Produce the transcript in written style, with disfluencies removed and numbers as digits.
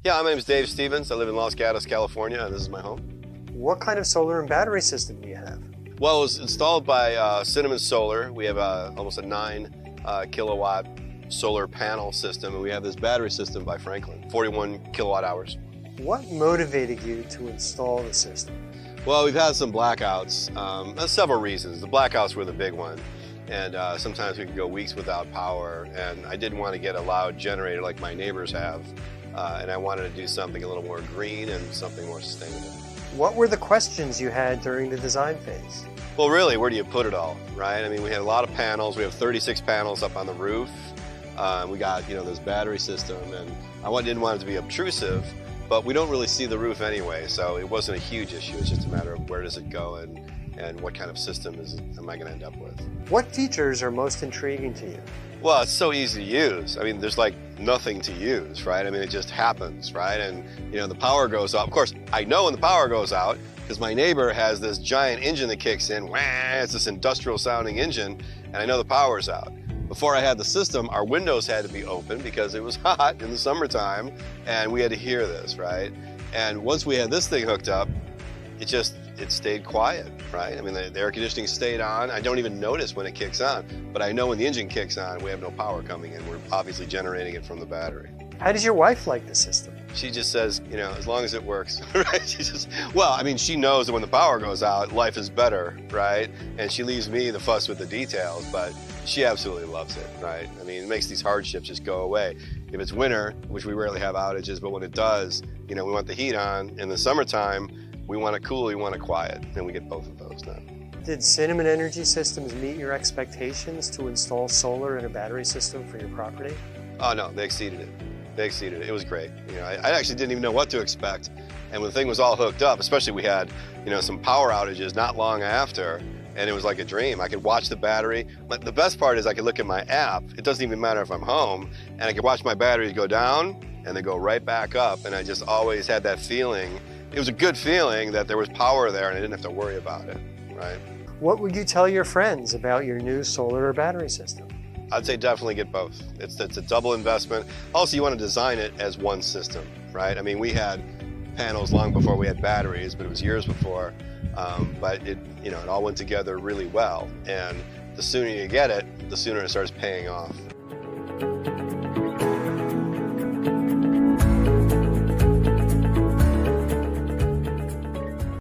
Yeah, my name is Dave Stevens. I live in Los Gatos, California, and this is my home. What kind of solar and battery system do you have? Well, it was installed by Cinnamon Solar. We have almost a 9 kilowatt solar panel system, and we have this battery system by Franklin, 41 kilowatt hours. What motivated you to install the system? Well, we've had some blackouts. There's several reasons. The blackouts were the big one, and sometimes we could go weeks without power, and I didn't want to get a loud generator like my neighbors have, and I wanted to do something a little more green and something more sustainable. What were the questions you had during the design phase? Well, really, where do you put it all, right? I mean, we had a lot of panels. We have 36 panels up on the roof. We got, this battery system, and I didn't want it to be obtrusive, but we don't really see the roof anyway, so it wasn't a huge issue. It's just a matter of where does it go and what kind of system am I going to end up with. What features are most intriguing to you? Well, it's so easy to use. I mean, there's like nothing to use, right? I mean, it just happens, right? And, the power goes out. Of course, I know when the power goes out because my neighbor has this giant engine that kicks in. Wah, it's this industrial sounding engine, and I know the power's out. Before I had the system, our windows had to be open because it was hot in the summertime, and we had to hear this, right? And once we had this thing hooked up, it stayed quiet, right? I mean, the air conditioning stayed on. I don't even notice when it kicks on, but I know when the engine kicks on, we have no power coming in. We're obviously generating it from the battery. How does your wife like the system? She just says, as long as it works, right? She knows that when the power goes out, life is better, right? And she leaves me the fuss with the details, but she absolutely loves it, right? I mean, it makes these hardships just go away. If it's winter, which we rarely have outages, but when it does, we want the heat on. In the summertime, we want it cool, we want it quiet, and we get both of those now. Did Cinnamon Energy Systems meet your expectations to install solar and a battery system for your property? Oh no, they exceeded it. They exceeded it. It was great. I actually didn't even know what to expect. And when the thing was all hooked up, especially we had, some power outages not long after, and it was like a dream. I could watch the battery. But the best part is I could look at my app. It doesn't even matter if I'm home, and I could watch my batteries go down and then go right back up. And I just always had that feeling. It was a good feeling that there was power there and I didn't have to worry about it, right? What would you tell your friends about your new solar or battery system? I'd say definitely get both. It's a double investment. Also, you want to design it as one system, right? I mean, we had panels long before we had batteries, but it was years before. But it all went together really well. And the sooner you get it, the sooner it starts paying off.